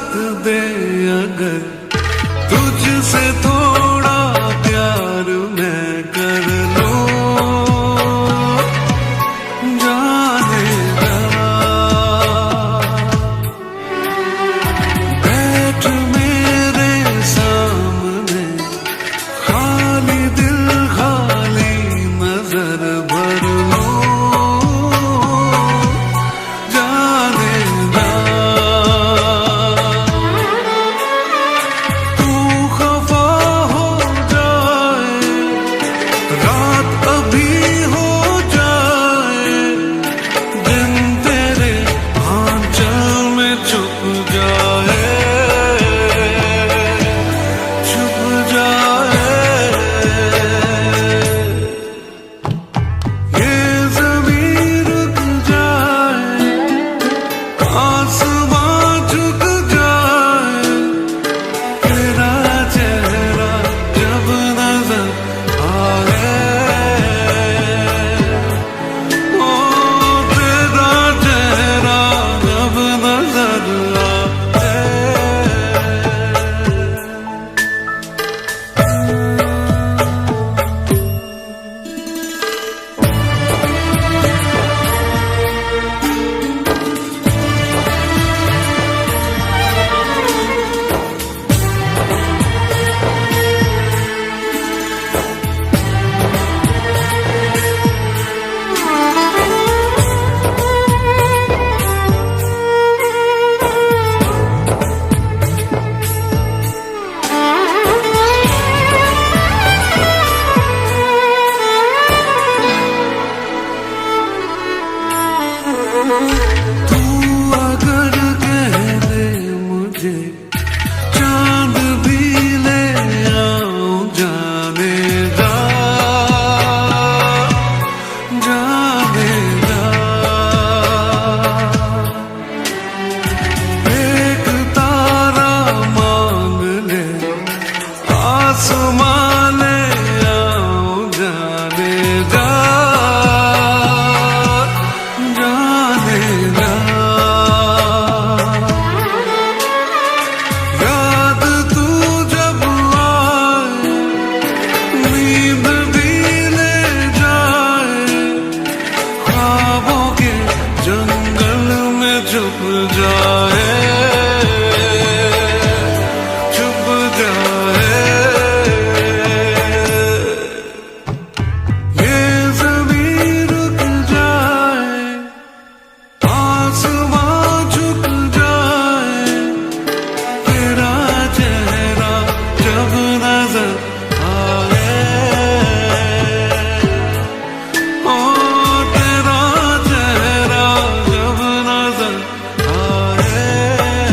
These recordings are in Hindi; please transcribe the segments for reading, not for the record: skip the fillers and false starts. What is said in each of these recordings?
साथ दे अगर तुझसे थोड़ा प्यार मैं कर लूं, जाने जा। बैठ मेरे सामने, खाली दिल खाली नजर भर लूं, जाने जा। तू खफा हो जाए, रात अभी हो जाए, दिन तेरे आंचल में छुप जाए, छुप जाए। ये ज़मीं रुक जाए, आसमां झुक जाए, तेरा चेहरा जब नजर आए, ओ तेरा चेहरा जब नजर आए। तू अगर कह दे मुझे, चांद भी ले आऊं, जाने जा, जाने जा। एक तारा मांग ले, आसमां ले आऊं, जाने जा, जाने जा। याद तू जब आए, नींद भी ले जाए, ख्वाबों के जंगल में छुप जाए, छुप जाए। ये ज़मीं रुक जाए, आसमां झुक जाए, तेरा चेहरा जब नजर आए, ओ तेरा चेहरा जब नजर आए।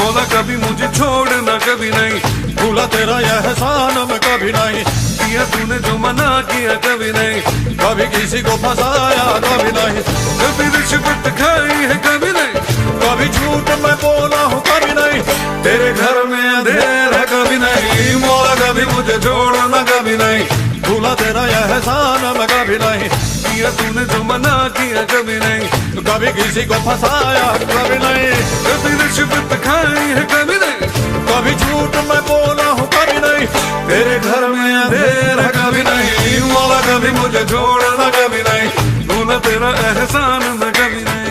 मौला कभी मुझे छोड़ना कभी नहीं, भूला तेरा यह एहसान मैं कभी नहीं, किया तूने जो मना किया कभी नहीं, कभी किसी को फंसाया कभी नहीं, कभी रिश्वत खाई है कभी नहीं, कभी झूठ मैं बोला हूँ कभी नहीं, तेरे घर में अंधेरा कभी नहीं, मौला कभी मुझे छोड़ना कभी नहीं, भूला तेरा यह एहसान मैं कभी नहीं, किया तूने जो मना किया कभी नहीं, कभी किसी को फंसाया कभी नहीं, कभी रिश्वत खाई है कभी नहीं, कभी झूठ मैं बोला हूँ कभी नहीं, तेरे घर में अंधेरा कभी नहीं, मौला कभी मुझे छोड़ना कभी नहीं, भूला तेरा एहसान मैं कभी नहीं।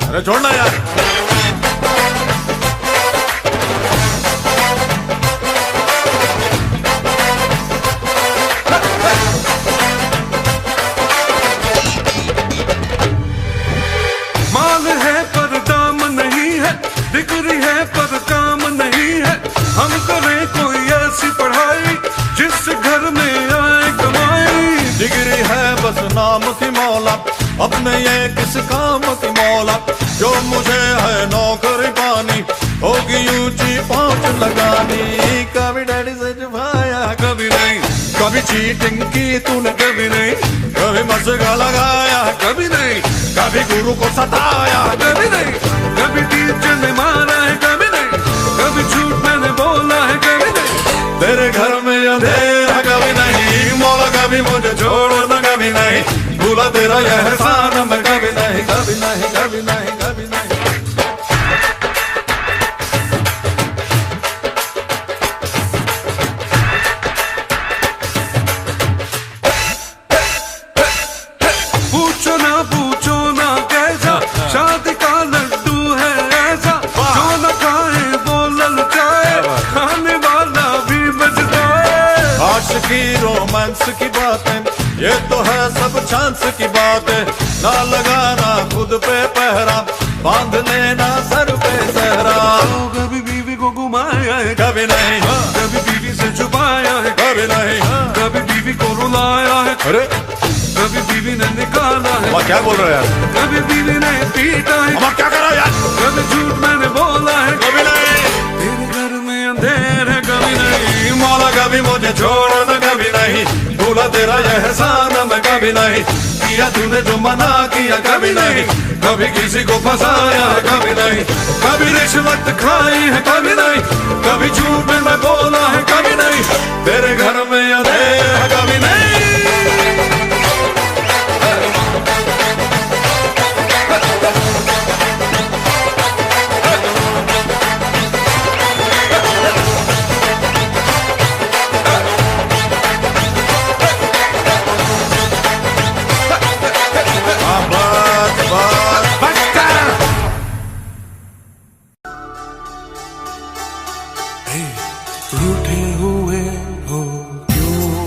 अरे छोड़ना यार। माल है पर दाम नहीं है, डिग्री है पर काम नहीं है, हम करें कोई ऐसी पढ़ाई जिस घर में आए कमाई। डिग्री है बस नाम की मौला, अपने ये किस काम की मौला, जो मुझे है नौकरी पानी, होगी ऊंची पहुंच लगानी, कभी डैडी से छुपाया कभी नहीं, कभी चीटिंग की तूने कभी नहीं, कभी मस्का लगाया कभी नहीं, कभी गुरु को सताया कभी नहीं, कभी टीचर ने मारा है कभी नहीं, कभी झूठ मैंने बोला है कभी नहीं, तेरे घर में अंधेरा कभी नहीं, मौला कभी मुझे छोड़ना कभी नहीं, भूला तेरा यह एहसान मैं कभी नहीं, कभी नहीं, कभी नहीं, कभी नहीं। पूछो ना कैसा शादी का लड्डू है ऐसा, जो न खाए वो ललचाए, खाने वाला भी बचता है। आशिकी रोमांस की बातें ये तो है सब चांस की बातें, ना लगाना खुद पे पहरा, बांध लेना सर पे सहरा, कभी बीवी को घुमाया है कभी नहीं, कभी बीवी से छुपाया है कभी नहीं, कभी बीवी को रुलाया है, अरे कभी बीवी ने निकाला है, क्या बोल रहे हो यार, कभी बीवी ने पीटा है, क्या करो यार, कभी झूठ मैंने बोला है कभी नहीं, तेरे घर में अंधेर है कभी नहीं, मौला कभी मुझे छोड़ना कभी नहीं, भूला तेरा यह एहसान मैं कभी नहीं, किया तूने जो मना किया कभी नहीं, कभी किसी को फंसाया है कभी नहीं, कभी रिश्वत खाई है कभी नहीं, कभी झूठ में बोला है कभी नहीं, तेरे घर में अंधेर है कभी नहीं। रूठे हुए हो क्यों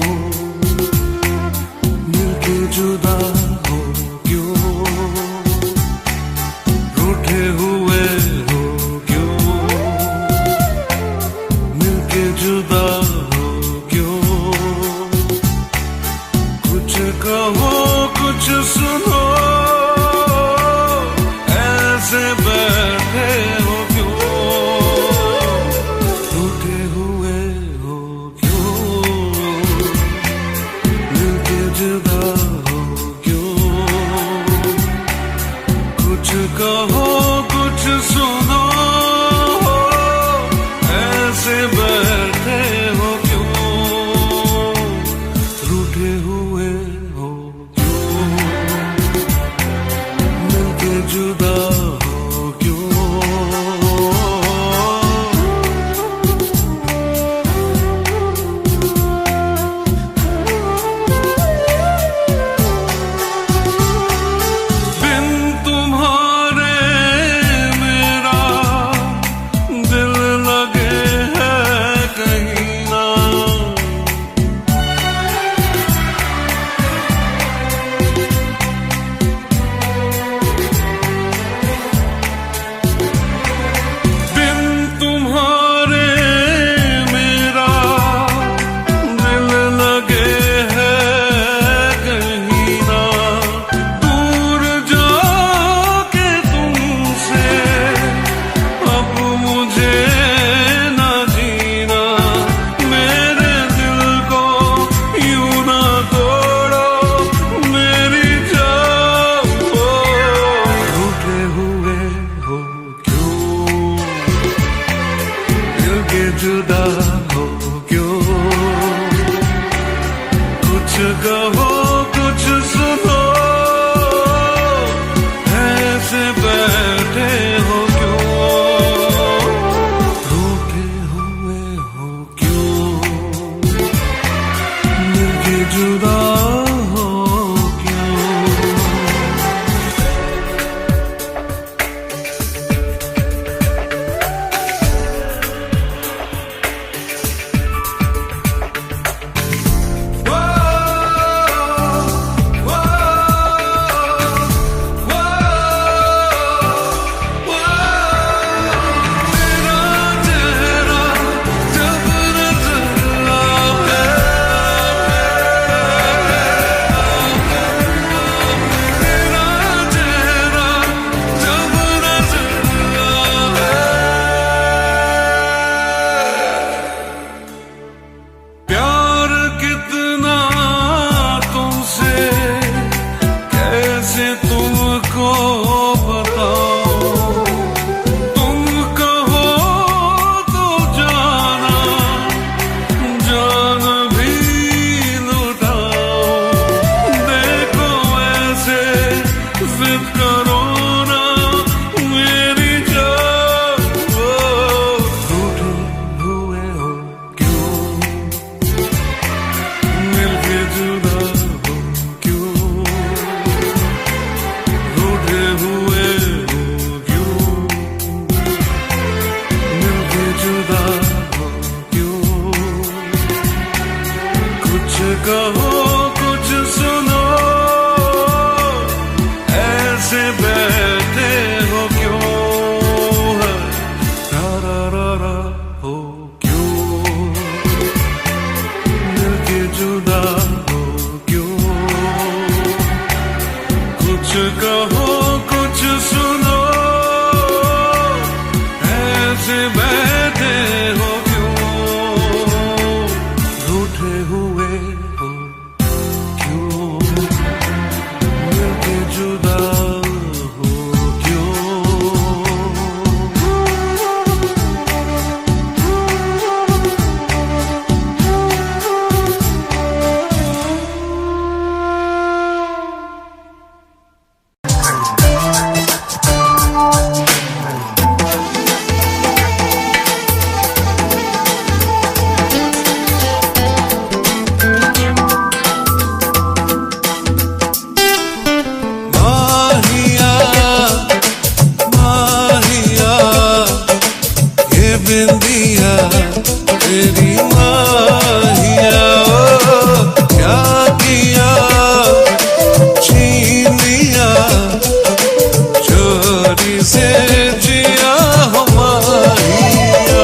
कहो कुछ सुनो, ऐसे बैठे हो क्यों, रूठे हुए हो क्यों, मिलके जुदा हो क्यों। प्यार कितना तुमसे कैसे तुमको बताओ, तुम कहो तो जाना जान भी लुटाओ, देखो ऐसे जिद करो ना मेरी जान, रूठे हुए हो क्यों, मिलके जुदा हो क्यों, रूठे हुए हो क्यों, मिलके जुदा हो क्यों। कुछ कहो कुछ सुनो, ऐसे बैठे हो क्यों, रा हो क्यों, मिलके जुदा हो क्यों। कुछ कहो कुछ सुनो, ऐसे बैठे हो क्यों, रूठे हुए हो क्यों, मिलके जुदा हो क्यों। माहिया माहिया ये बिंदिया तेरी माहिया, ओ क्या किया छीन लिया चोरी से जिया हो माहिया।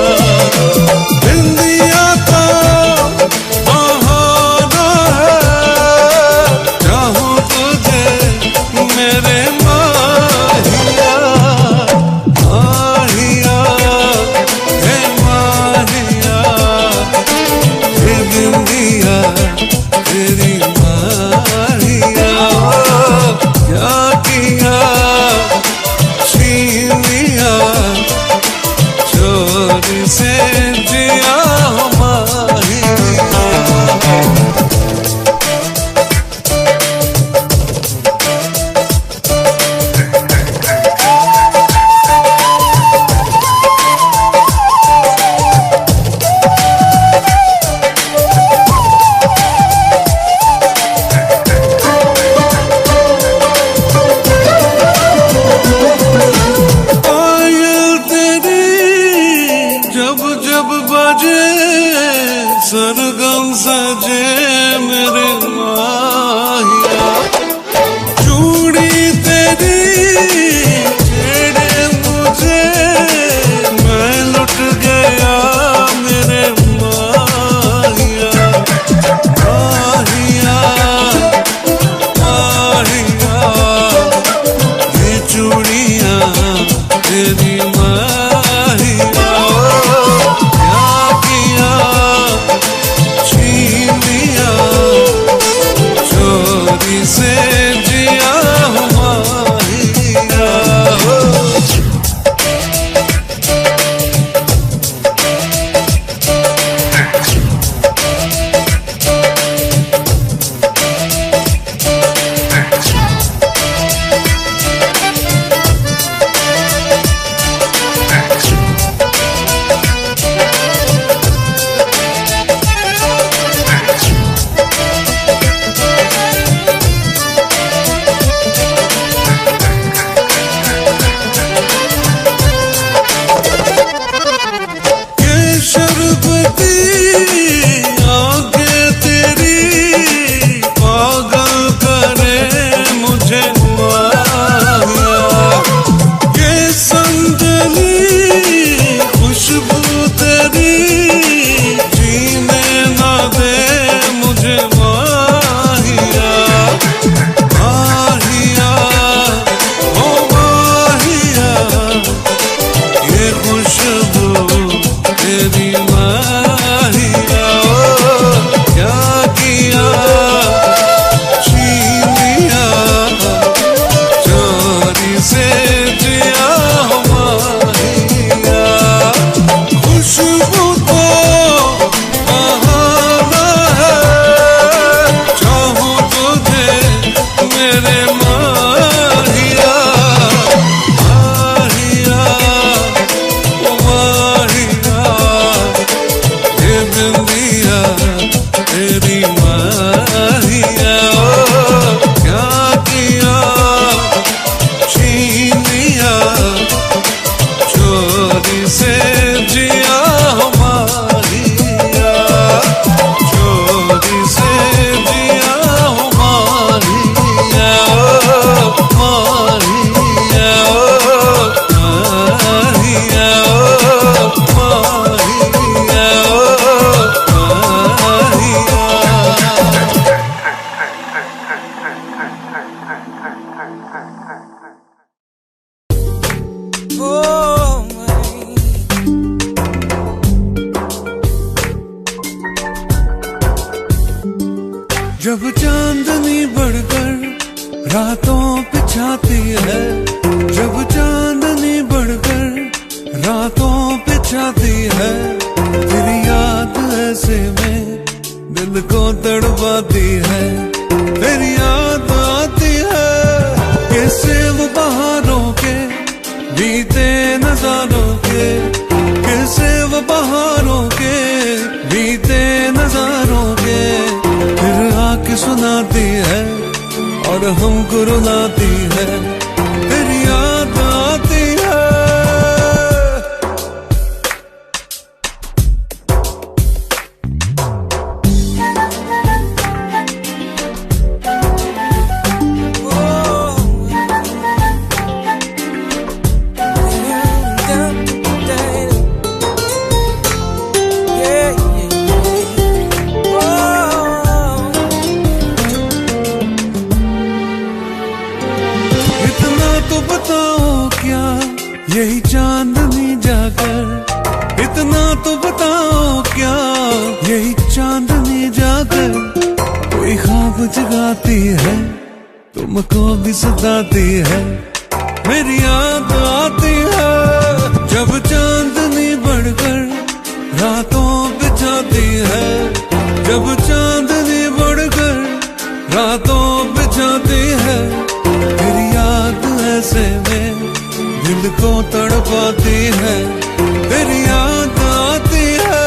बिंदिया का बहाना है, चाहूं तुझे मेरे माहिया, माहिया हे माहिया, ये बिंदिया तेरी माहिया, ओ क्या किया छीन लिया चोरी से जिया हो माहिया। पायल तेरी जब जब बजे, सरगम सजे मेरे माहिया, चूड़ी तेरी छेड़े मुझे, मैं लुट गया मेरे माहिया, माहिया माहिया, ये चूड़ियां तेरी माहिया, ओ क्या किया छीन लिया माहिया क्या किया छीन लिया चोरी से जिया माहिया चोरी से जिया माहिया माहिया माहिया जब चांदनी बढ़कर रातों पे छाती है जब चांदनी बढ़कर रातों पे छाती है तेरी याद ऐसे में दिल को तड़पाती है तेरी याद आती है कैसे वो बहारों के बीते नजारों के कैसे वो बहारों के बीते नजारों के फिर आके सुनाती है और हमको रुलाती है तेरी याद आती है यही चांदनी जाकर इतना तो बताओ क्या यही चांदनी जाकर कोई ख्वाब जगाती है तुमको भी सताती है मेरी याद आती है जब चांदनी बढ़कर रातों पे छाती है जब चांदनी बढ़कर रातों पे छाती है तेरी याद ऐसे में दिल को तड़पाती है तेरी याद आती है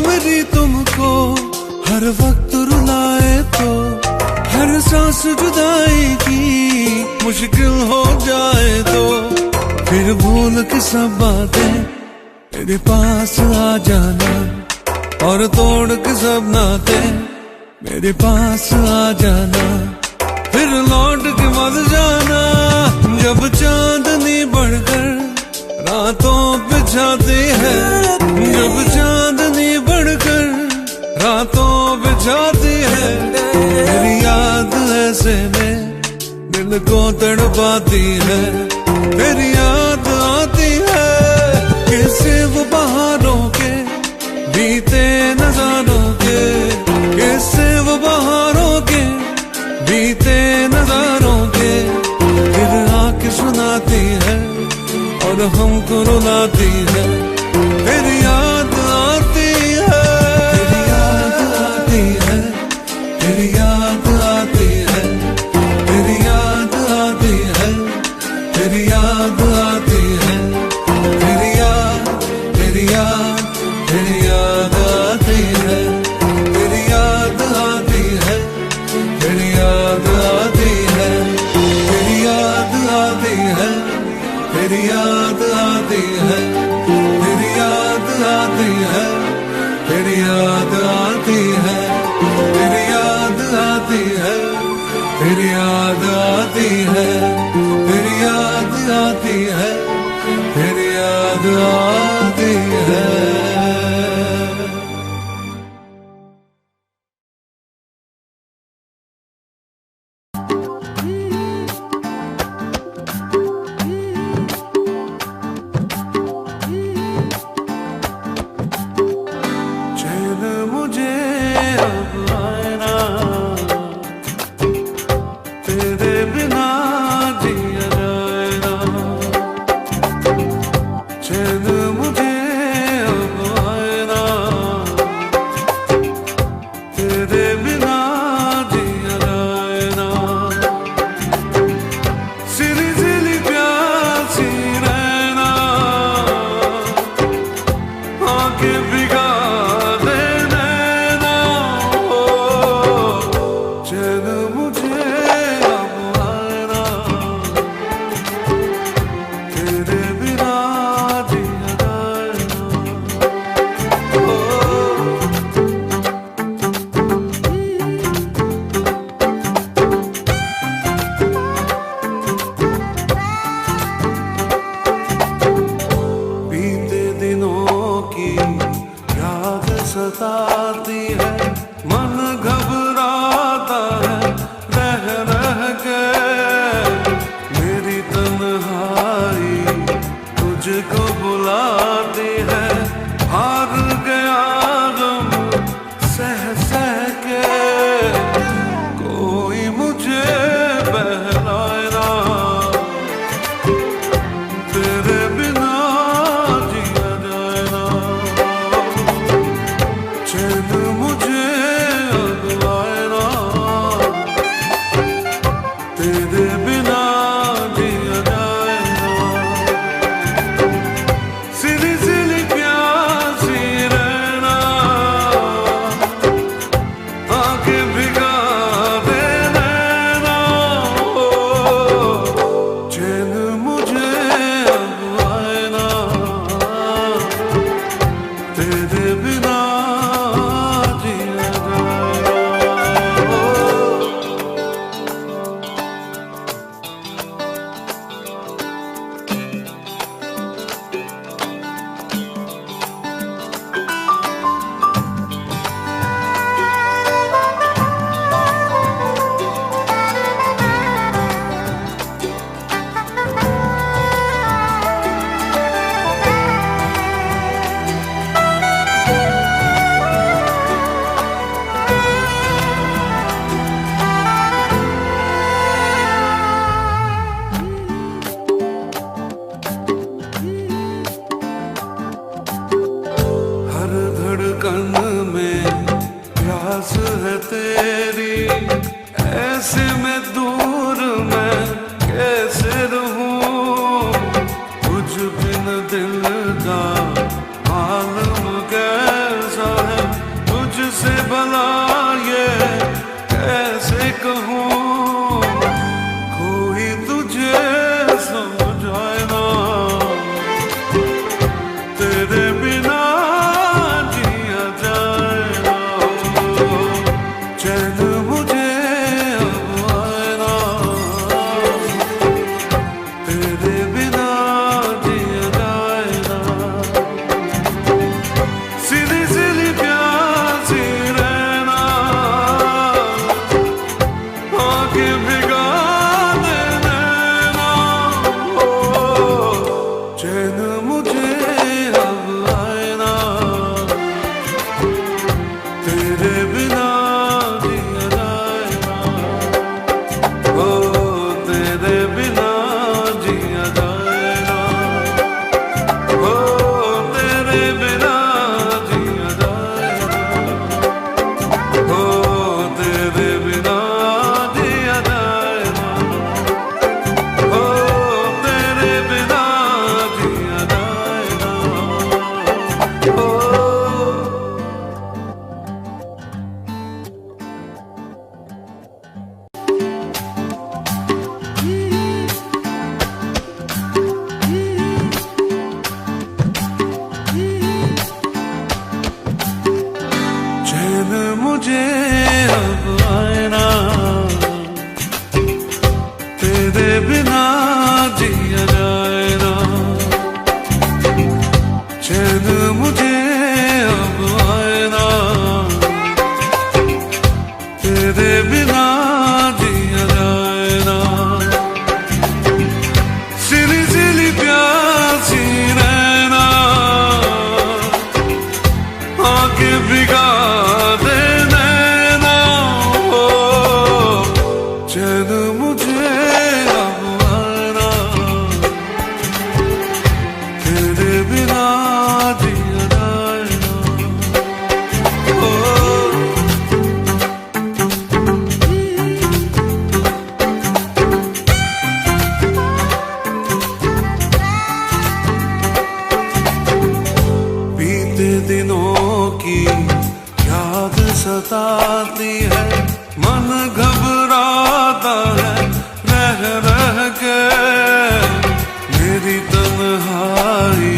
मेरी तुमको हर वक्त रुलाए तो हर सांस जुदाई की मुश्किल हो जाए तो फिर भूल के सब बातें मेरे पास आ जाना और तोड़ के सब नाते मेरे पास आ जाना फिर लौट के मत जाना जब चांदनी बढ़कर रातों पे छाती है जब चांदनी बढ़कर रातों पे छाती है मेरी याद ऐसे में दिल को तड़पाती है मेरी याद आती है कैसे वो बहारों के बीते नजारों के कैसे वो बहारों के बीते नजारों के फिर आके सुनाती है और हमको रुलाती है तेरी याद आती है तेरी याद आती है तेरी याद आती है तेरी याद आती है तेरी याद आती है तेरी याद तेरी याद तेरी याद आती है तेरी याद आती है तेरी याद आती है तेरी याद आती है तेरी याद आती है तेरी याद आती है तेरी याद आती है तेरी याद आती है तेरी याद आती है तेरी याद आती है तेरी याद आती है मैं दूर मैं कैसे रहूं, तुझ बिन दिल का आलम कैसा है, तुझसे भला ये कैसे कहूं, कोई तुझे समझाए ना, तेरे बिना जिया जाए ना, चैन मुझे अब आए ना, तेरे बिना जिया जाए ना, सीधी सीधी प्यासी रहना, आंखें भिगा दे नैना, चैन मुझे अब आए ना, तेरे बिना जिया जाए ना, ओ तेरे बिना जिया जाए ना, ओ तेरे बिना जिया जाए ना, ओ तेरे बिना जिया जाए ना, ओ तेरे बिना जिया जाए ना, ओ चैन मुझे अब आए ना, तेरे बिना जिया जाए ना, चैन मुझे अब आए ना, तेरे बिना जिया जाए ना, सिली सिली प्यासी रहना, आंखें भिगा दे नैना, ओ चैन मुझे अब आए ना, तेरे बिना जिया जाए ना, ओ बीते दिनों की याद सताती है, मन घबराता है रह रह के, मेरी तन्हाई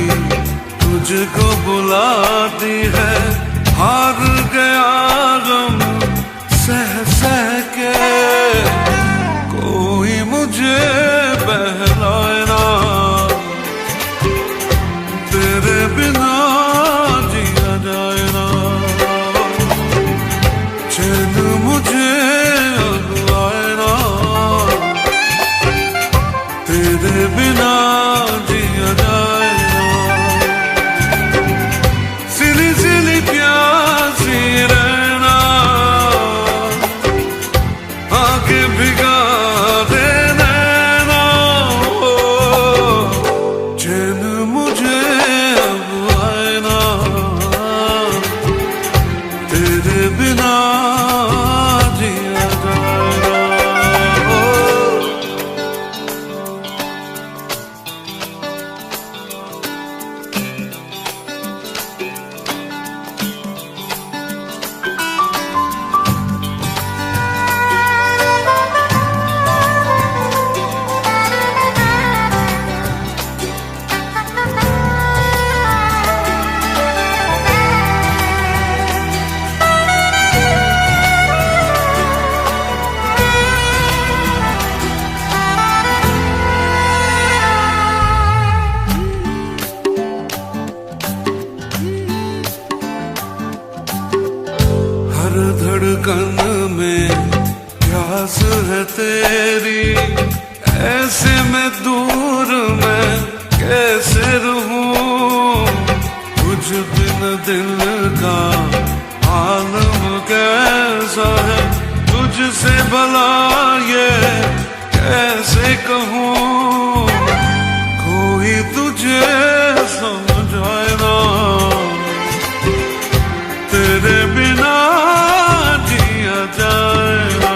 तुझको बुलाती है, हार गया गम सह सह के, कोई मुझे बहलाए ना, तेरे बिना जिया जाए ना, चैन मुझे अब आए ना, तेरे बिना जिया जाए ना, सिली सिली प्यासी रहना, आंखें भिगा दे नैना, ओ चैन मुझे अब आए ना, तेरे बिना जिया जाए ना, ओ हर धड़कन में प्यास है तेरी, ऐसे में दूर मैं कैसे रहूं, तुझ बिन दिल का आलम कैसा है, तुझसे भला ये कैसे कहूं, कोई तुझे समझाए ना, तेरे बिना जिया जाए ना,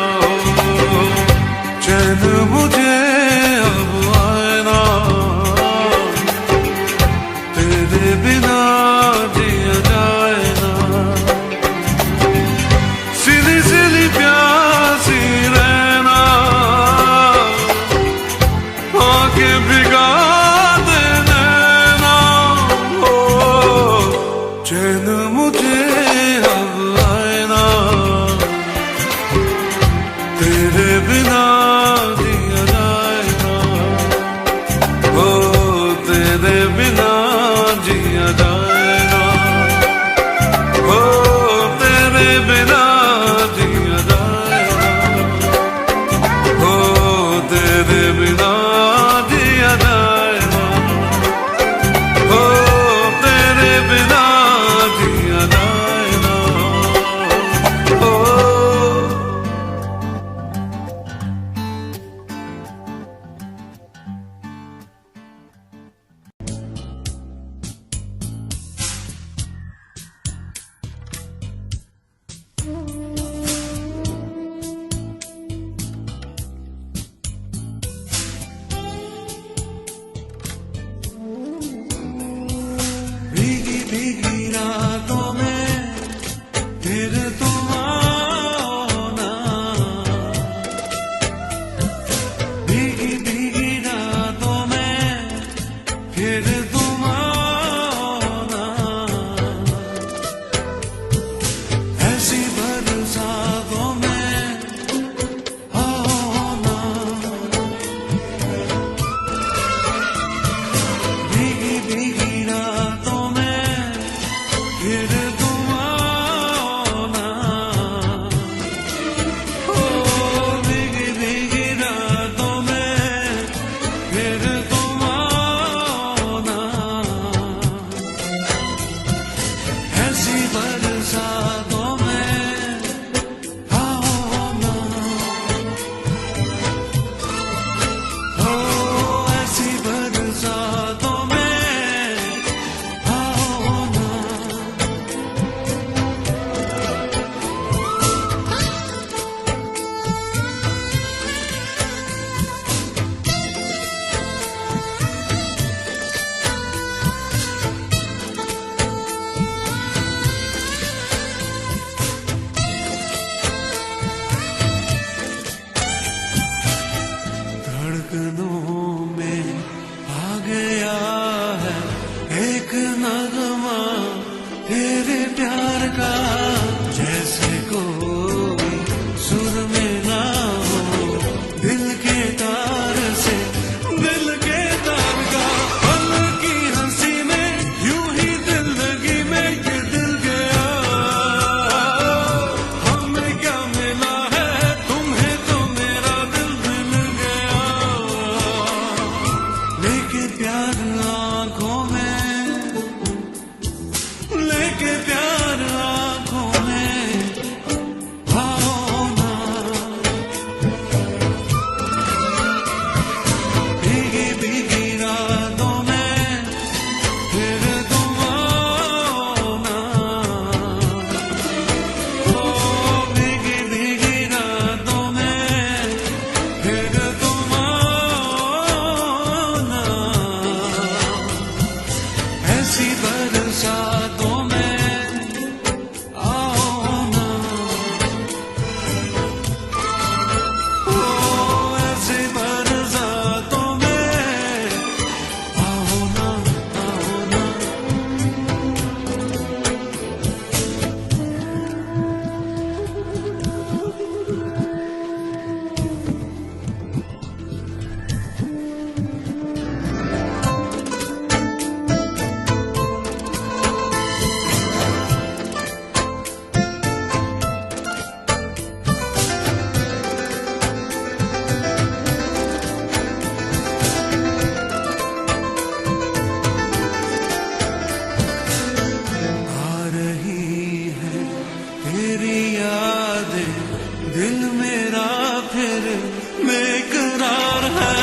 बेकरार है।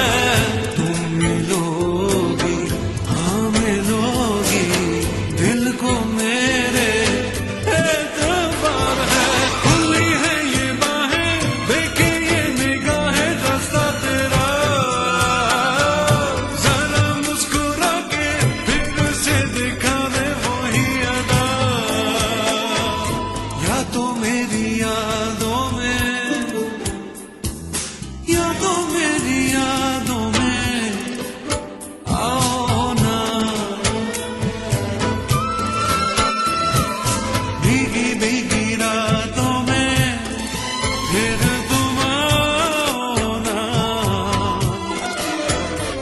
तुम मिलोगी, हाँ मिलोगी, दिल को मेरे एतबार है। खुली है ये बाहें, देखे ये निगाहें, रास्ता तेरा। जरा मुस्कुरा के फिर से दिखा दे वही अदा। या तो मेरी यादों में, या तो मेरी यादों में आओ ना। भीगी भीगी रातों में फिर तुम आओ ना।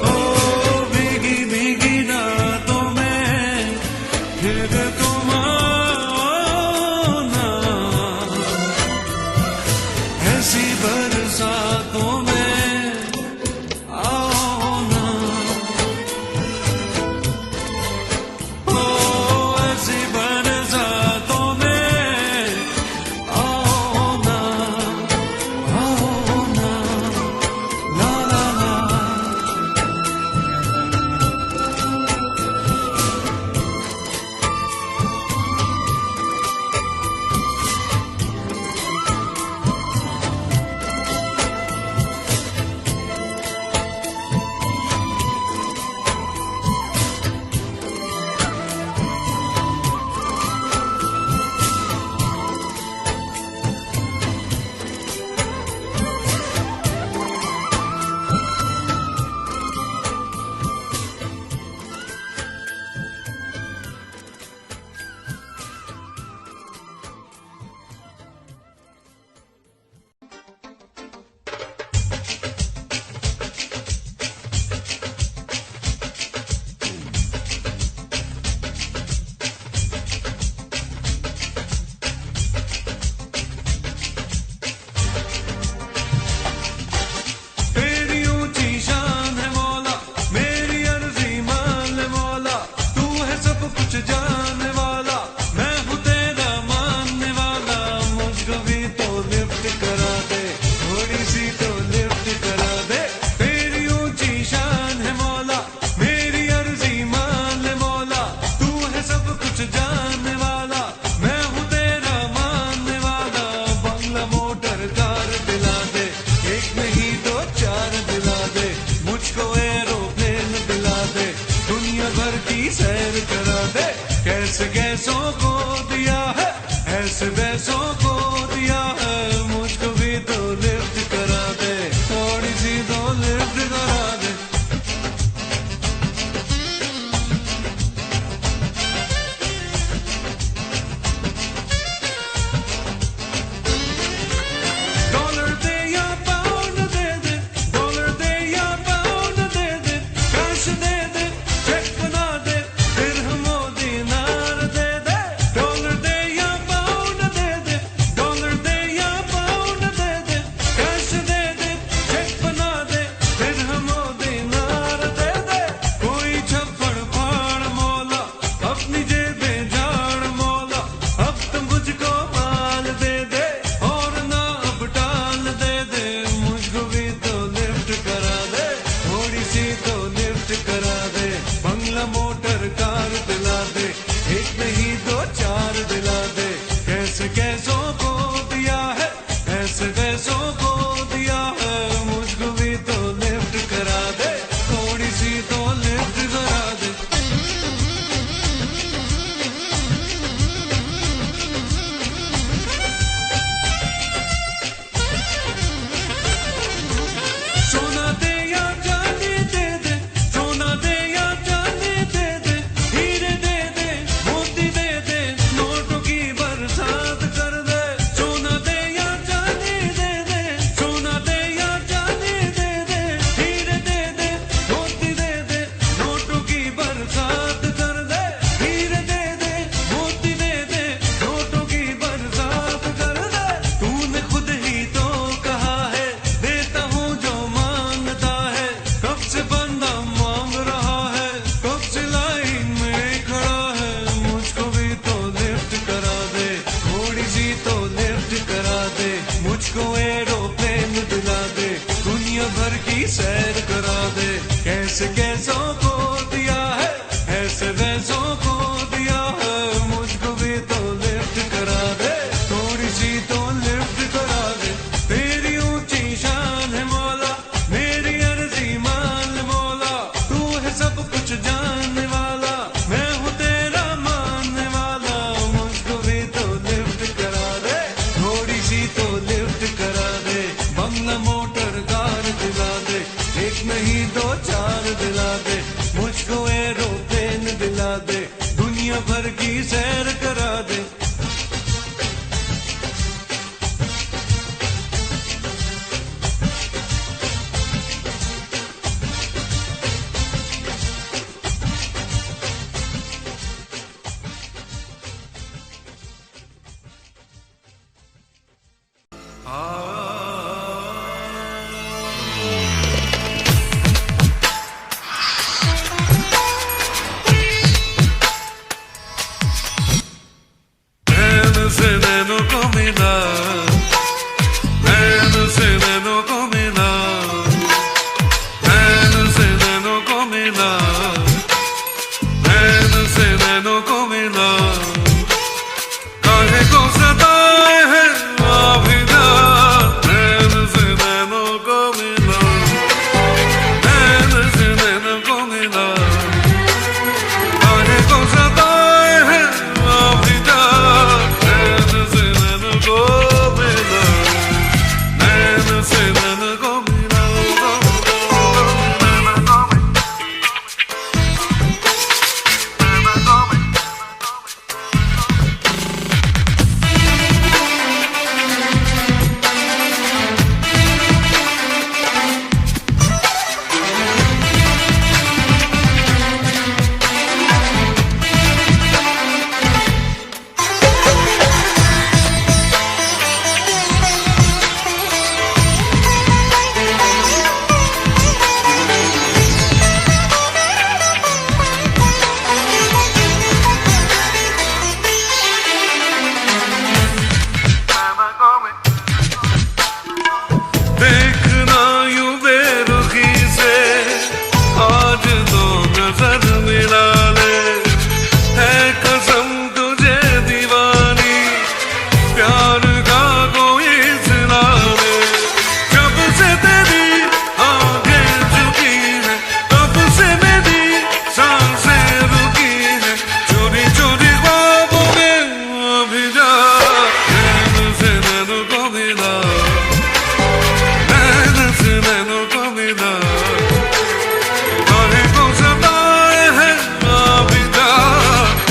ओ भीगी भीगी रातों में फिर तुम आओ ना। ऐसी बरसातों में आओ ना। ओ ऐसी बरसातों में आओ ना, आओ ना। ला ला ला। तेरी ऊंची शान है मौला, मेरी अर्जी मान ले मौला। तू है सब कुछ जानने वाला, मैं हूँ तेरा मानने वाला। मुझको भी तो लिफ्ट करा दे, थोड़ी सी तो लिफ्ट करा दे। तेरी ऊंची शान है मौला, मेरी अर्जी मान ले मौला। तू है सब कुछ जानने वाला, मैं हूँ तेरा मानने वाला। बंगला मोटर कार दिला दे, एक नहीं दो चार दिला दे। मुझको एरोप्लेन दिला दे, दुनिया भर की सैर करा दे। कैसे कैसों को दिया है, ऐसे वैसों को दिया है। मुझको भी तो लिफ्ट करा दे, थोड़ी सी तो लिफ्ट करा दे। डॉलर दे या पाउंड दे दे, डॉलर दे या पाउंड दे दे। कैश दे दे, चेक बना दे, दिरहम ओ दीनार दे दे। दुनिया भर की सैर करा दे। कैसे कैसों को दिया है, ऐसे वैसों को दिया है, मुझको भी तो लिफ्ट करा दे, थोड़ी सी तो लिफ्ट करा दे। तेरी ऊंची शान है मौला, मेरी अर्जी मान मौला, तू है सब कुछ जानने वाला, मैं हूँ तेरा मानने वाला, मुझको भी तो लिफ्ट करा दे, थोड़ी सी तो लिफ्ट करा दे। बंगला मोटर कार दिला दे, एक नहीं दो चार दिला दे, मुझको एरोप्लेन दिला दे, दुनिया भर की सैर करा दे। नैन से नैनों को मिला, नैन से नैनों को मिला, नैन से नैनों को मिला, नैन से नैनों को मिला। काहे को सताए है आभिदा, नैन से नैनों को मिला, नैन से नैनों को मिला। काहे को सताए है आभिदा, नैन से नैनों को मिला, नैन से नैनों को मिला। देखना यूं बेरुखी से, आज दो नजर मिला ले, है कसम तुझे दीवानी, प्यार का कोई सिला ले। जब से तेरी आंखें झुकी है, तब से मेरी सांसें रुकी है, चोरी चोरी ख्वाबों में अभी जा, नैन से नैनों को मिला, नैन से नैनों को मिला। काहे को सताए है आबिदा,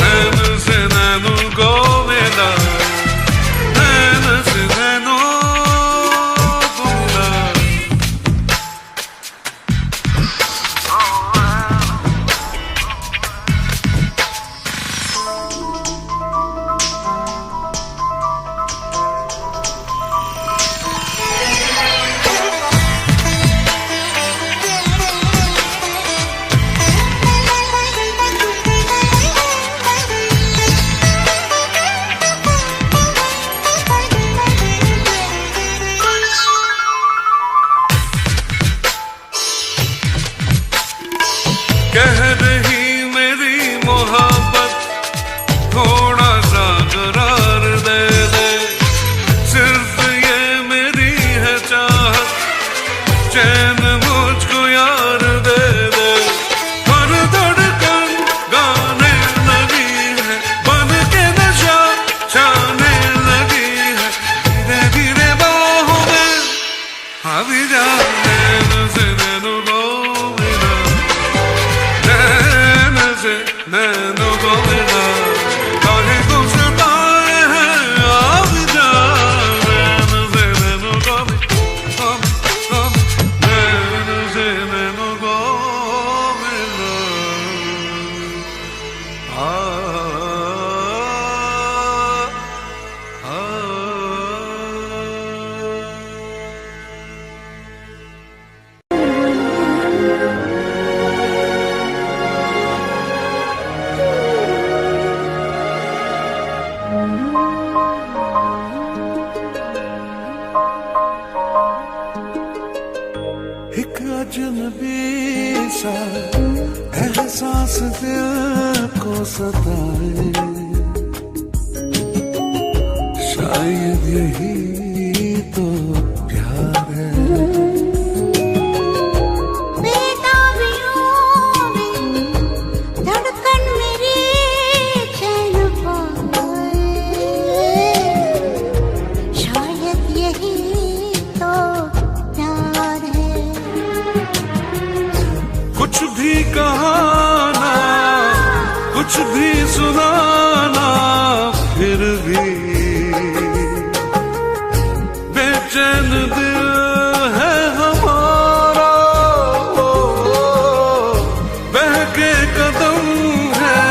नैन से नैनों को मिला, नैन से नैनों को मिला। कह रही मेरी मोहब्बत, थोड़ा सा करार दे दे, सिर्फ ये मेरी है चाहत, चैन मुझको यार दे दे। हर धड़कन गाने लगी है, बन के नशा छाने लगी है, धीरे धीरे बाहों में अभी जा, नैन से नैनों को मिला, नैन से नैनों को मिला। काहे को सताए है आबिदा, नैन से नैनों को मिला, नैन से नैनों को एक अजनबी सा एहसास दिल को सताए, शायद यही तो प्यार है। धड़कन मेरी चैन पाए, शायद यही तो प्यार है। कुछ भी कहाना, कुछ भी सुनाना, फिर भी बेचैन दिल है हमारा। बहके कदम है,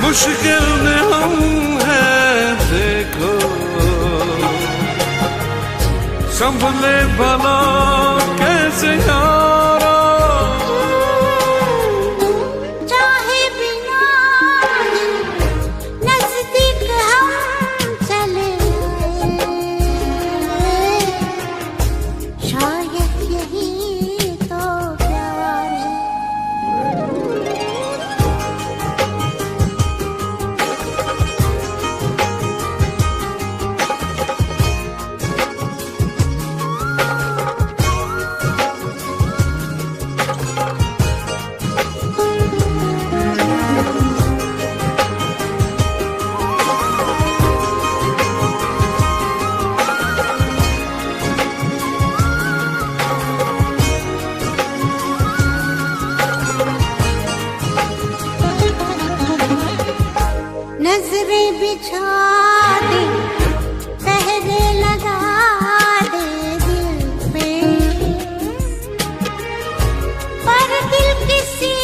मुश्किल में हम हैं, देखो संभले भला कैसे यारा। चाहे बिना नजदीक हम चले आए, शायद यही तो प्यार है। नजरें बिछा दे, पहरे लगा दे दिल पे, पर दिल किसी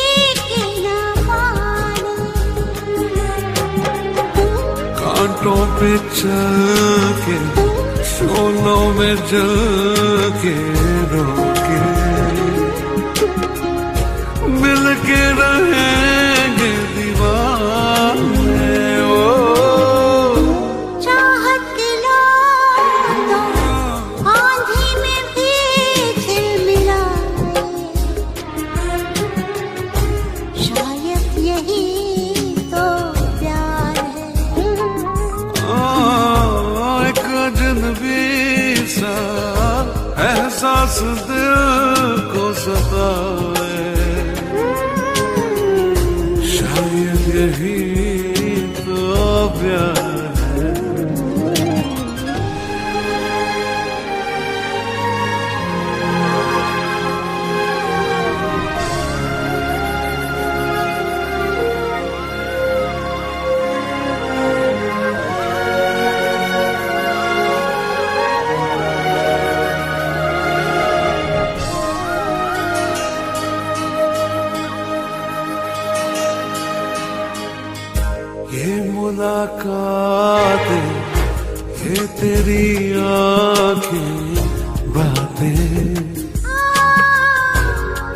की ना माने। कांटों पे चल के, शोलों में जल के, रोके मिल के रहेंगे दीवाने। चाहत के लो तो आंधी में भी झिलमिलाए, शायद यही तो प्यार है। एक अजनबी सा एहसास दिल को सताए, शायद यही तो प्यार है। ये मुलाकातें, ये तेरी आंखें, बातें,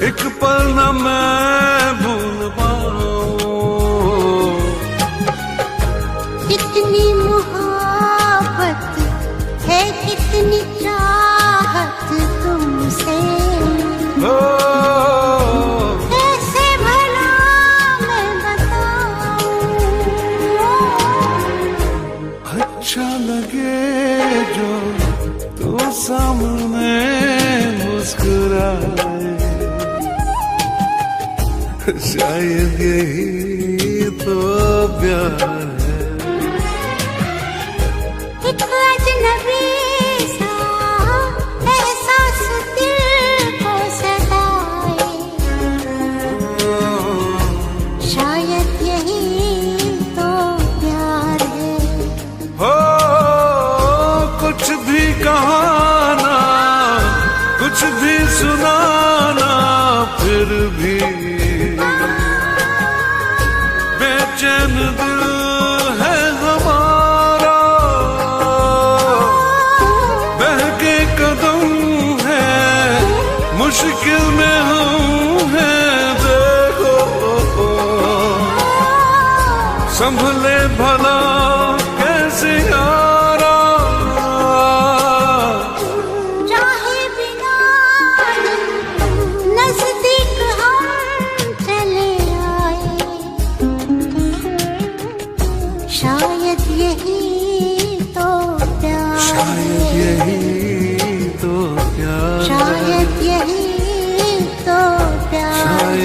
एक पल न मैं भूल पाऊं। कितनी मोहब्बत है, कितनी चाहत तुमसे, कैसे भला मैं बताऊं। अच्छा लगे जो तू सामने मुस्कुराए, शायद यही तो प्यार है। एक अजनबी सा एहसास दिल को सताए, शायद यही तो प्यार है। हो कुछ भी कहाना, कुछ भी सुनाना, फिर भी बेचैन दिल है हमारा। बहके कदम है, मुश्किल में हम हैं, देखो संभले भला कैसे यारा। चाहे बिना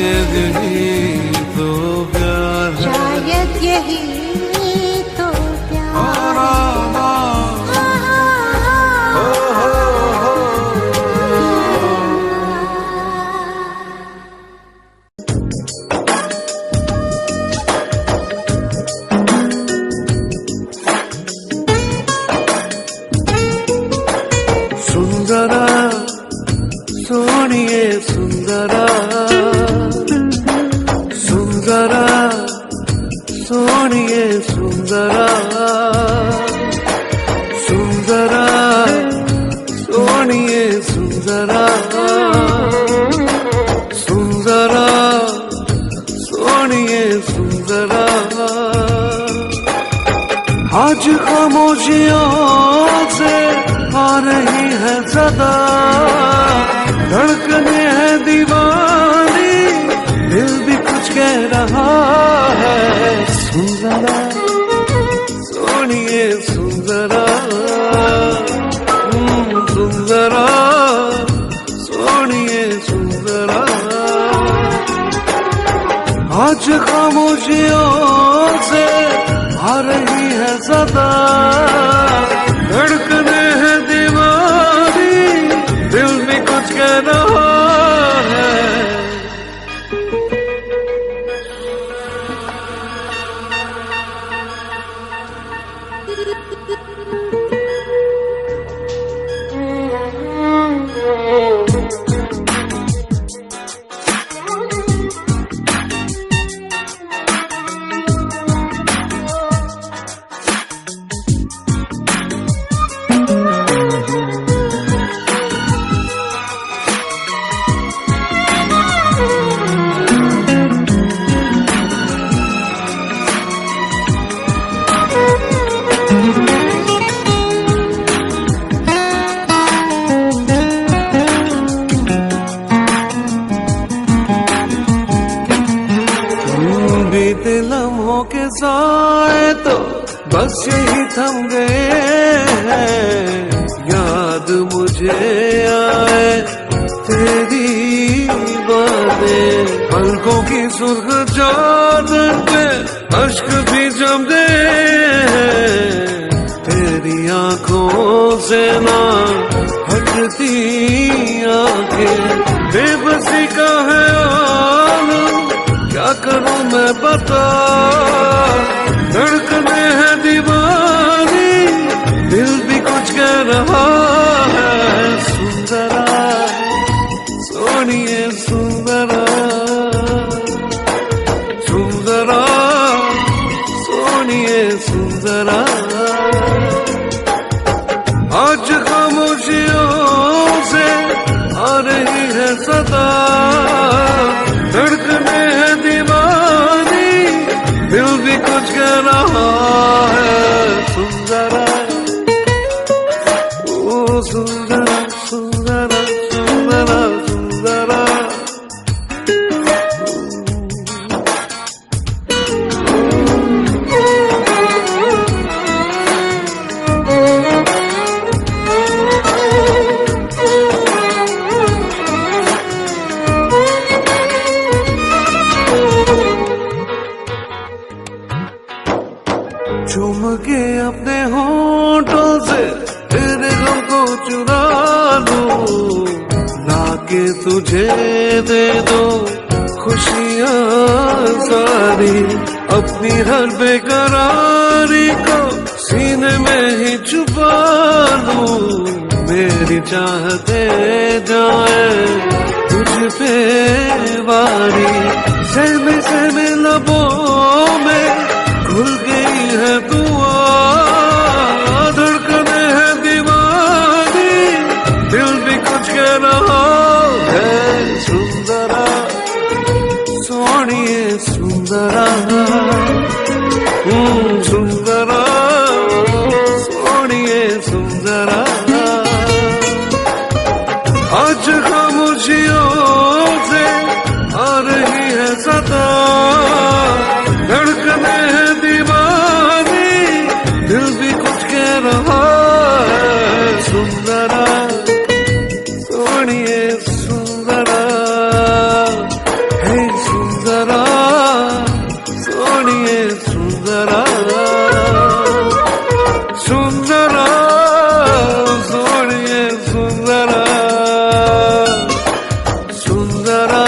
शायद यही तो प्यार है। शायद यही तो प्यार सुंदरा सोनिए सुंदरा सुंदरा सोनिए सुंदरा सुंदरा सोनिए सुंदरा सुंदरा सोनिए सुंदरा आज खामोशियों से आ रही है सदा धड़कने है दीवानी दिल भी कुछ कह रहा है सुंदरा सोनिए सुंदरा सुंदरा सोनिए सुंदरा आज खामोशियों से आ रही है सदा धड़कने है दीवानी दिल भी कुछ कह रहा है बीते लम्हों के साए तो बस यही थम गए हैं याद मुझे आए तेरी बातें पलकों की सुर्ख चादर पे अश्क भी जम गए हैं तेरी आंखों से ना हटती आंखें बेबसी का है आलम क्या करूं मैं बता धड़कने है दीवानी दिल भी कुछ कह रहा है सुंदरा सोनिए सुंदरा सुंदरा सोनिए सुंदरा आज खामोशियों से आ रही है सदा धड़कने है दीवानी दिल भी कुछ कह रहा है सुंदरा ओ सुंदरा सुंदरा सुंदरा सुंदरा चूम के अपने होठों से तेरे गम को चुरा लूं लाके तुझे दे दो खुशियाँ सारी अपनी हर बेकरारी को सीने में ही छुपा लूं मेरी चाहते जाए तुझ पे वारी सहमे लबों में खुल गई है दुआ धड़कने है दीवानी दिल भी कुछ कह रहा है सुंदरा सोनिए सुंदरा सुंदरा सोनिए सुंदरा आज खामोशियों से आ रही है सदा धड़कने है दीवानी दिल भी कुछ कह रहा है सुंदरा सोनिए सुंदरा है सुंदरा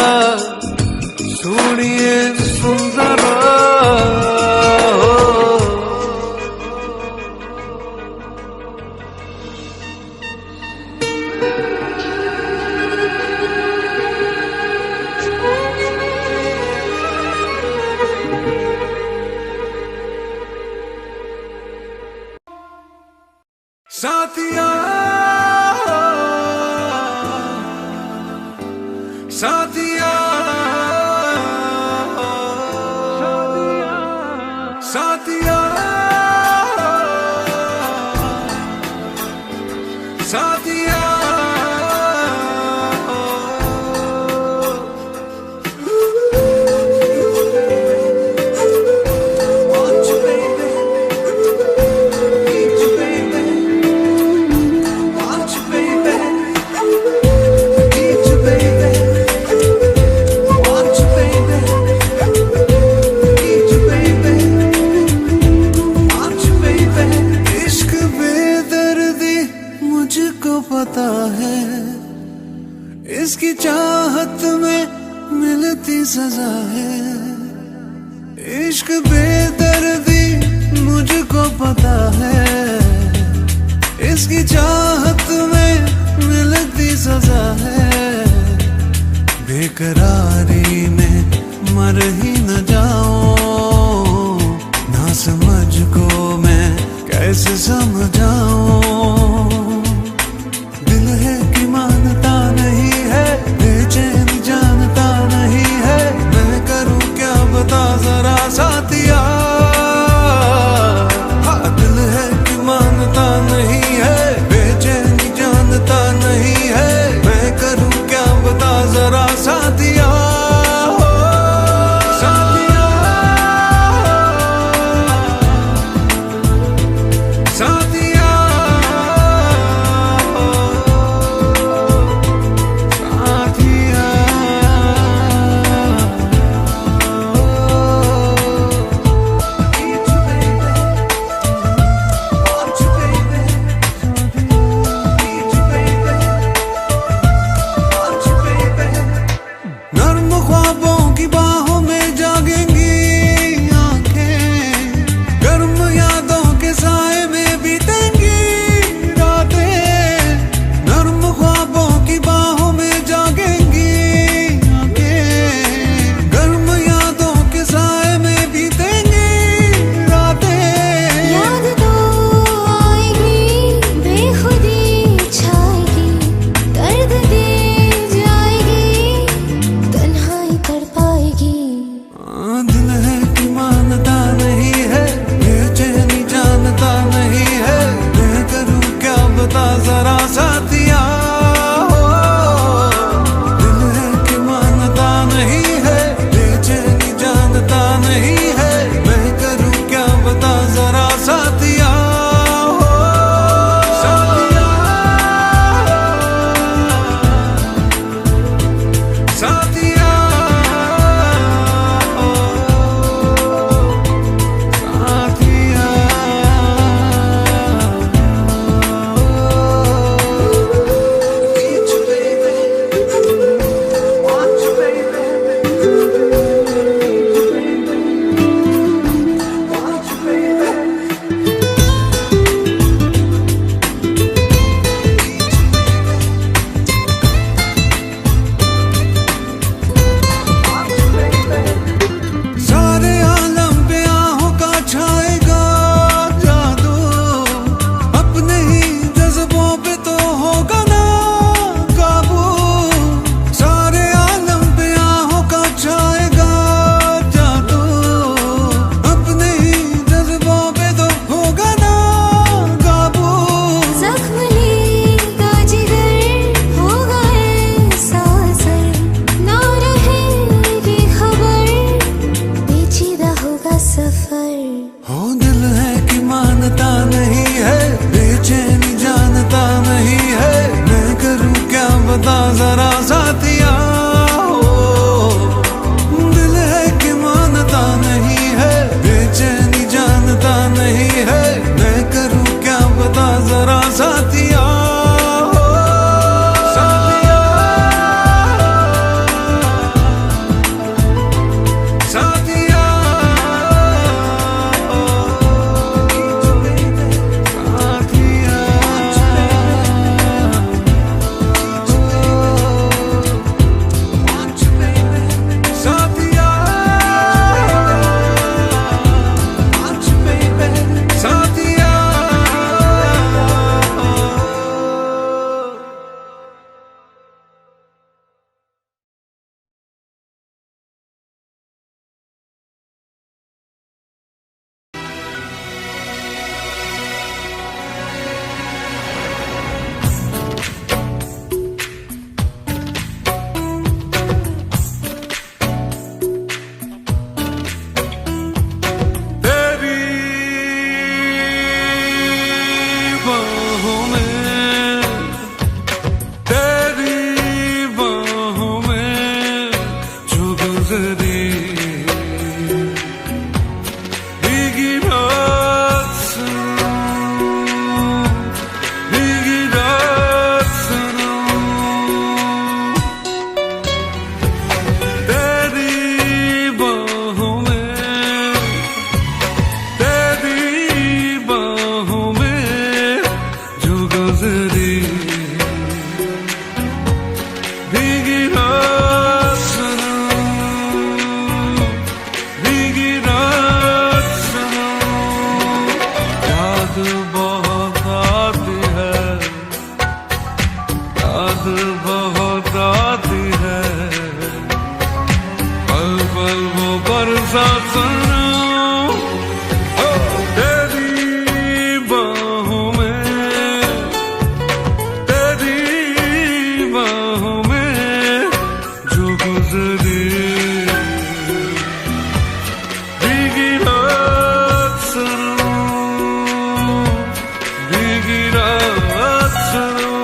सुनिए सुंदरा साथिया साथिया साथिया साथिया पता है इसकी चाहत में मिलती सजा है। इश्क बेदर्दी मुझको पता है इसकी चाहत में मिलती सजा है। बेकरारी में मर ही न जाऊं ना समझ को मैं कैसे समझाऊं। मानता नहीं है बेचैन जानता नहीं है मैं करूं क्या बता जरा साथिया। दिल है कि मानता नहीं है बेचैन जानता नहीं है मैं करूं क्या बता जरा साथिया। साथिया साथिया गुजरी भीगी रात सुनो, भीगी रात सुनो, तेरी बाहों में, तेरी बाहों में जो गुजरी भीगी रात सुनो, भीगी रात सुनो, याद बहुत आती है, याद बहुत आती है, पल पल वो बरसात सुनो, ओ तेरी बाहों में, तेरी बाहों में जो गुजरी भीगी रात सुनो, भीगी रात सुनो।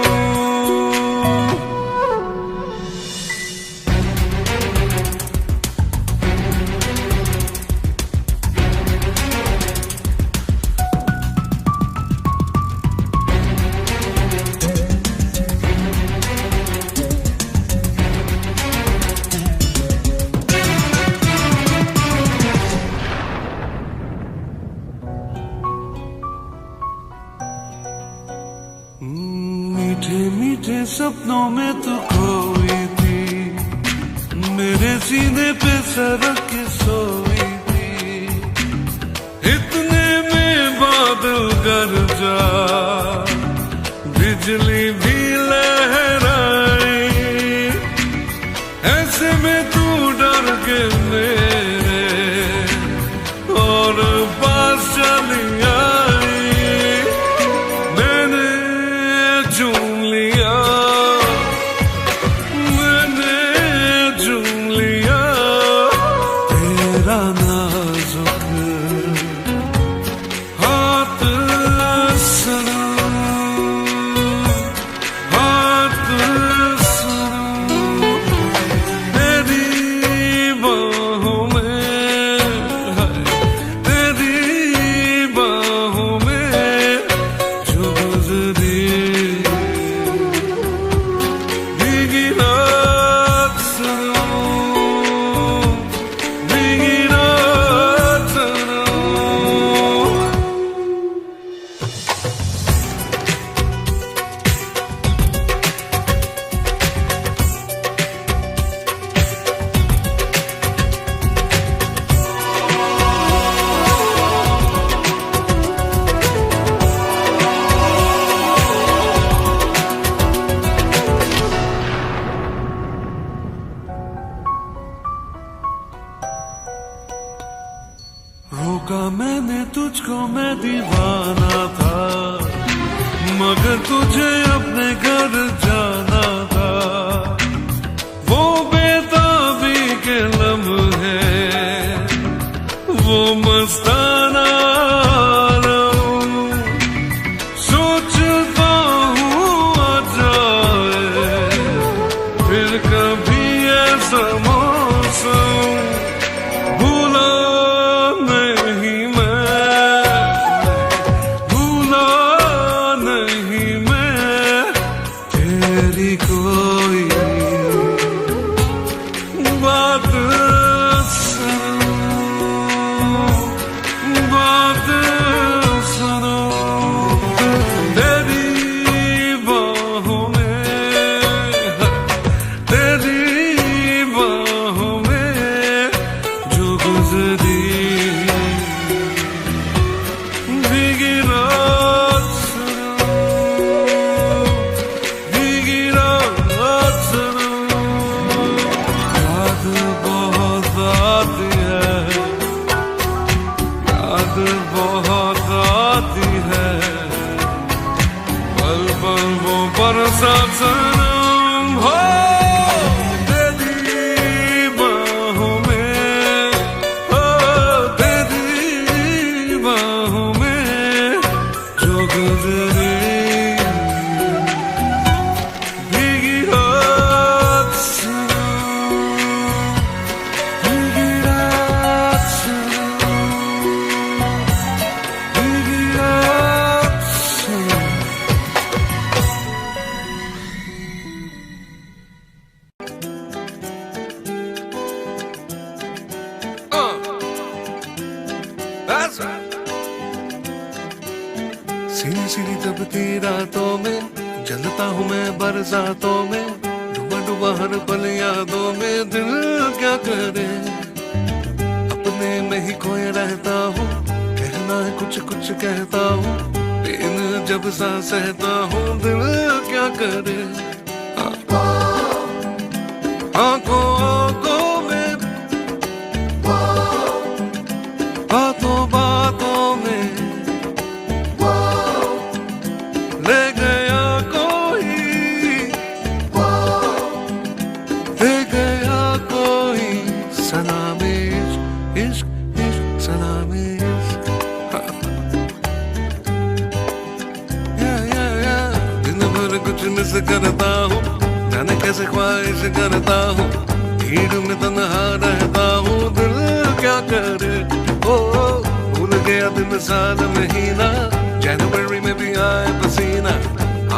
मीठे मीठे सपनों में तू खोई थी, मेरे सीने पे सरक के सोई थी, इतने में बादल गरजा, बिजली भी लहराई, ऐसे में तू डर के मेरे और पास चली आई, मैंने झूम लिया, मैंने झूम लिया तेरा नाजुक हाथ सुनो, हाथ सुनो, तेरी बाहों में, तेरी बाहों में जो गुजरी भीगी रात सुनो, भीगी रात सुनो। रोका मैंने तुझको, मैं दीवाना था, मगर तुझे अपने घर जाना था, वो बेताबी के लम्हे, वो मस्ताना आलम, सोचता हूँ आ जाए फिर कभी ऐसा मौसम, भूला नहीं मैं, भूला नहीं मैं तेरी कोई बात सुनो, बात सुनो, तेरी बाहों में, तेरी बाहों That's right. सीनी सीनी दबती रातों में जलता हूँ मैं बरसातों में डूबा डूबा हर पल यादों में दिल क्या करे अपने में ही खोए रहता हूँ कहना है कुछ कुछ कहता हूँ लेकिन जब सा सहता हूँ दिल क्या करे आंखों आंखों में बातों बातों में ले गया कोई ले गया कोई सलामे इश्क इश्क सलामे इश्क या दिन भर कुछ मिस करता हूँ जाने कैसे ख्वाहिश करता हूँ भीड़ में तन्हा रहता हूँ दिल क्या करे ओ भूल गया दिन साल महीना जनवरी में भी आए पसीना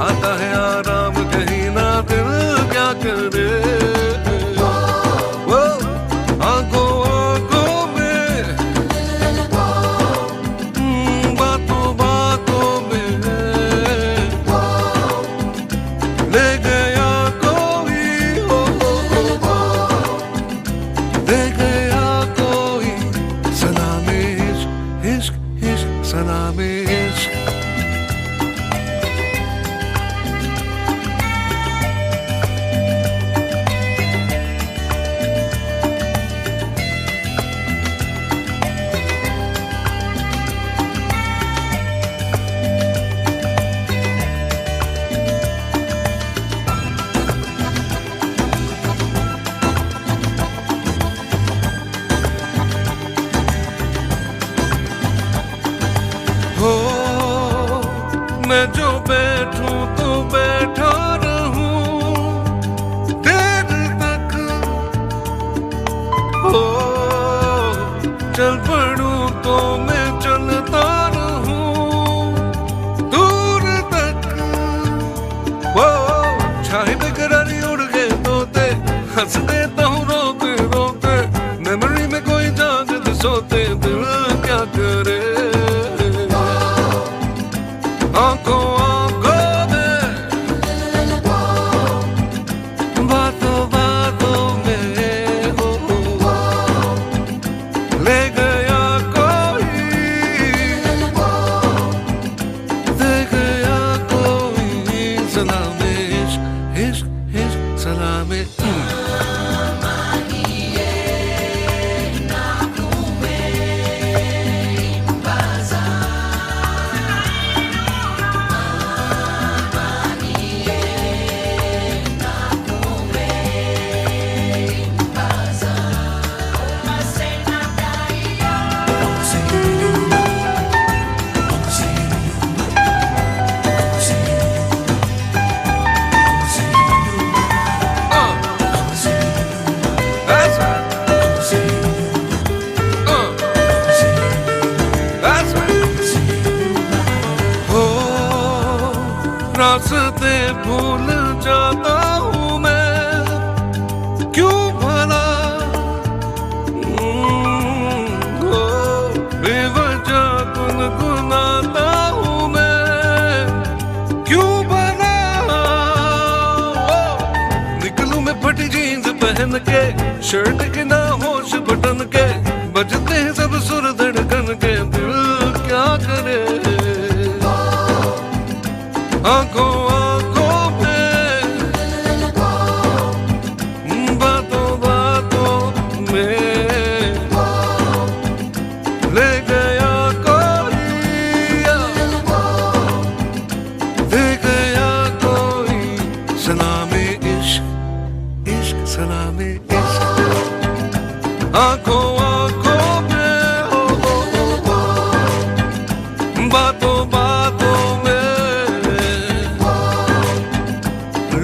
आता है आराम कहीं ना दिल क्या करे वो आंखों आंखों में बातों बातों में ले गया कोई ले गया कोई सलामे इश्क इश्क सलामे इश्क हो मैं जो बैठूं तो बैठा रहूं देर तक हो चल पड़ूं तो मैं चलता रहूं दूर तक वो छाए बेकरारी उड़ गए तोते हंस देता हूँ रोते रोते मेमोरी में कोई जागते सोते दिल क्या करे आंखों आंखों में बातों बातों में हो ले गया कोई ले गया कोई सलामे इश्क इश्क इश्क Salameh That's right. That's right. हो रास्ते भूल जाता हूँ मैं क्यों भला हो बेवजह गुनगुनाता हूँ मैं क्यों भला निकलूं मैं फटी जीन्स पहन के शर्ट के ना होश बटन के बजते हैं सब सुर धड़कन के दिल क्या करे आंखों आंखों में बातों बातों में ले गया कोई ले गया कोई सलामे इश्क इश्क सलामे इश्क आंखों आंखों में हो बातों बातों में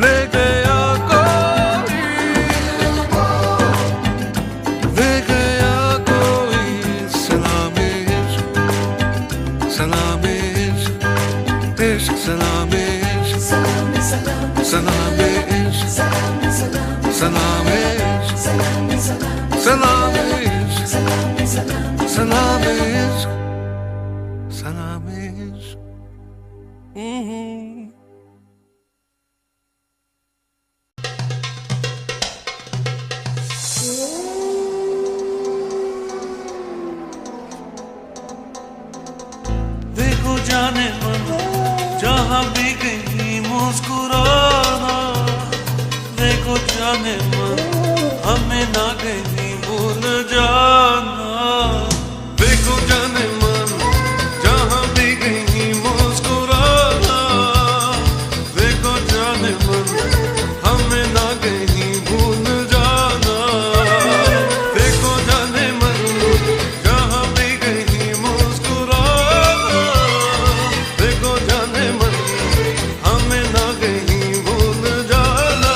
ले गया कोई ले गया कोई सलामे इश्क सलामे इश्क इश्क सलामे इश्क सलामे इश्क सलामे इश्क सलामे इश्क सलामे इश्क देखो जाने मन जहाँ भी कहीं मुस्कुराना, देखो जाने मन हमें ना कहीं भूल जाना। देखो जाने मन जहाँ भी कहीं मुस्कुराना, देखो जाने मन हमें ना कहीं भूल जाना। देखो जाने मन जहाँ भी कहीं मुस्कुराना, देखो जाने मन हमें ना कहीं भूल जाना।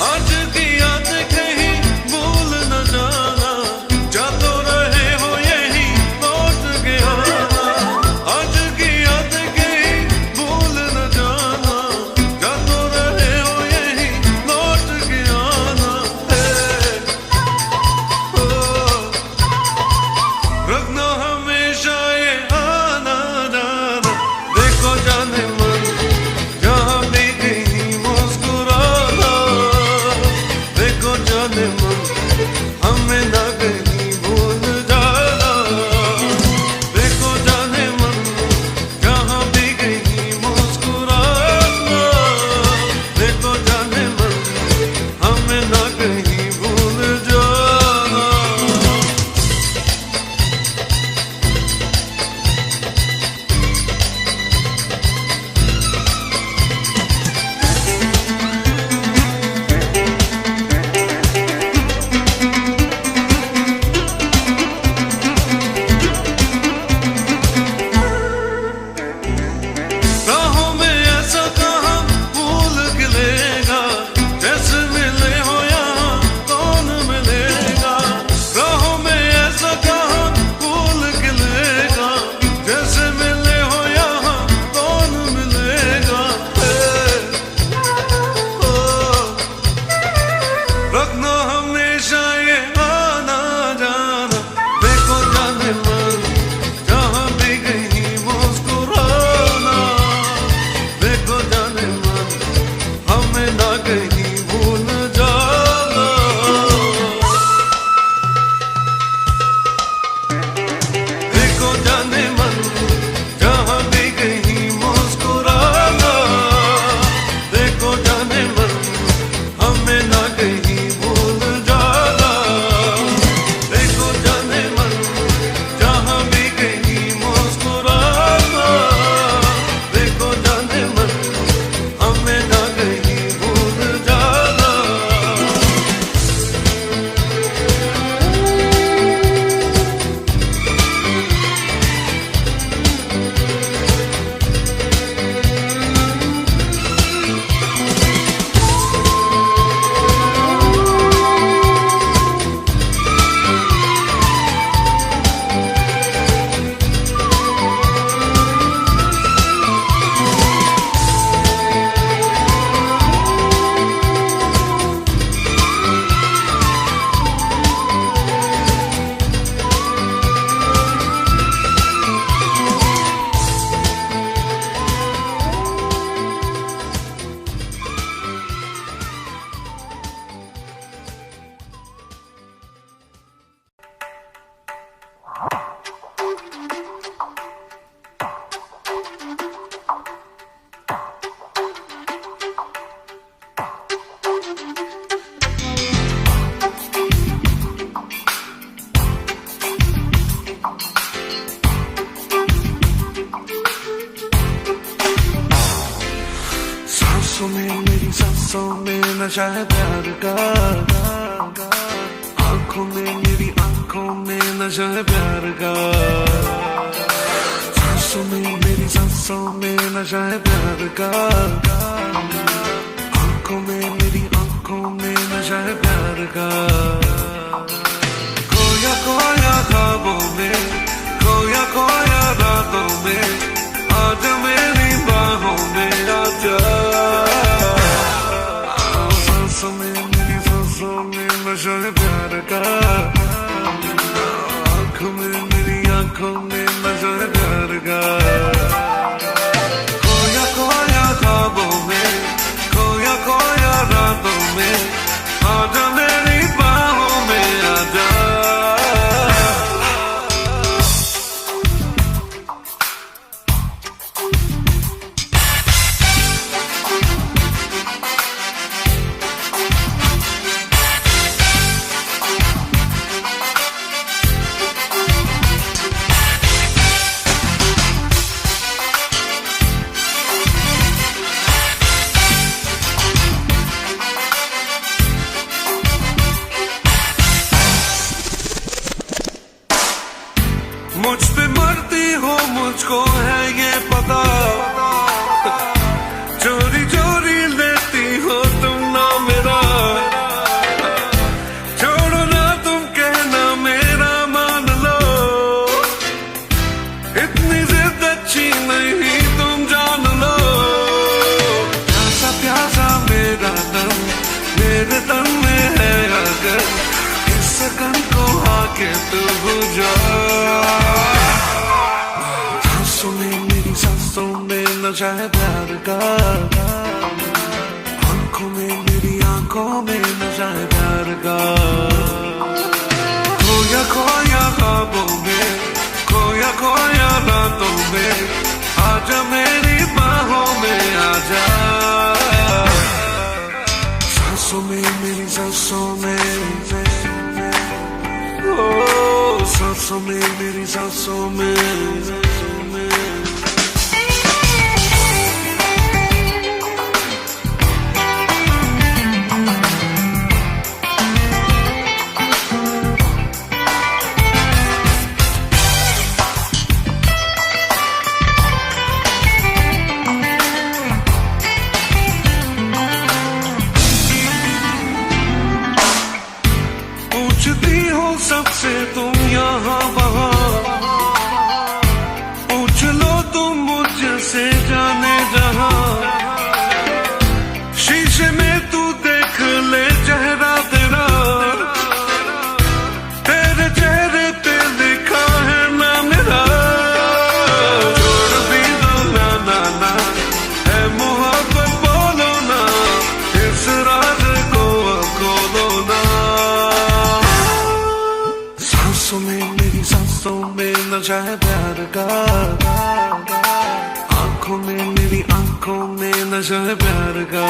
आज की याद कहीं भूल न जाना, जातो रहे हो यही लौट के आना। आज की याद कहीं भूल न जाना, जातो रहे हो यही लौट के आना। रखना हमेशा ये आना जाना। देखो जाने मन जहाँ भी कहीं मुस्कुराना, देखो जाने मन हमें ना कहीं भूल जाना। देखो जाने मन जहाँ भी कहीं मुस्कुराना, देखो जाने मन हमें ना कहीं भूल जाना। राहों में ऐसा कहाँ भूल गिलेगा, जैसे मिले हो यहाँ कौन मिलेगा। राहों में ऐसा कहाँ भूल गिलेगा, जैसे मिले हो यहाँ कौन मिलेगा। रखना हमेशा ये आना जाना। देखो जाने मन जहाँ भी कहीं मुस्कुराना, देखो जाने मन हमें ना कहीं भूल जाना। देखो जाने मन जहाँ भी कहीं मुस्कुराना, देखो जाने मन हमें ना कहीं भूल जाना। देखो जाने मन जहाँ भी कहीं मुस्कुराना, देखो जाने मन हमें ना कहीं भूल जाना। सांसों में मेरी सांसों में नशा है प्यार का, आंखों में मेरी आंखों में नशा है प्यार का। सांसों में मेरी सांसों में नशा है प्यार का, आंखों में मेरी आंखों में नशा है प्यार का। खोया खोया ख्वाबों में, खोया खोया रातों में, आज मेरी बाहों में आजा। सांसों में मेरी सांसों में नहीं तुम जान लो, प्यासा प्यासा मेरा दम मेरे दम में है, अगर इस सकन को आके तू बुझा। सांसों में मेरी सांसों में नशा है प्यार का, आंखों में मेरी आंखों में नशा है प्यार का। खोया खोया ख्वाबों में, खोया खोया रातों में, आजा मेरी बाहों में आजा। सांसों में मेरी सांसों में, ओ सांसों में मेरी सांसों में। पूछती हो सबसे तुम यहाँ वहाँ, पूछ लो तुम मुझसे जाने जहाँ। शीशे में तू देख ले चेहरा तेरा, तेरे चेहरे पे लिखा है ना मेरा। छोड़ भी दो ना ना ना, है मोहब्बत बोलो ना, इस राज को खोलो ना। सांसों में मेरी सांसों में नशा है प्यार का, आंखों में मेरी आंखों में नशा है प्यार का।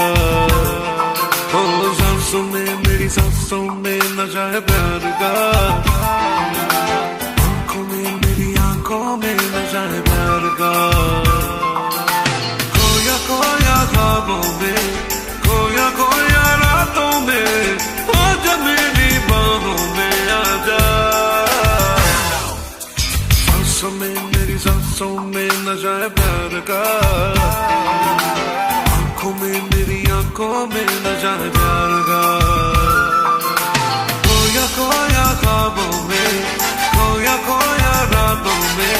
ओ सांसों में मेरी सांसों में नशा है प्यार का, आंखों में मेरी आंखों में नशा है प्यार का। खोया खोया ख्वाबों में, खोया खोया रातों में, आजा मेरी बाहों में आजा। सांसों में मेरी सांसों में नशा है प्यार का, आंखों में मेरी आंखों में नशा है प्यार का। खोया खोया ख्वाबों में, खोया खोया रातों में,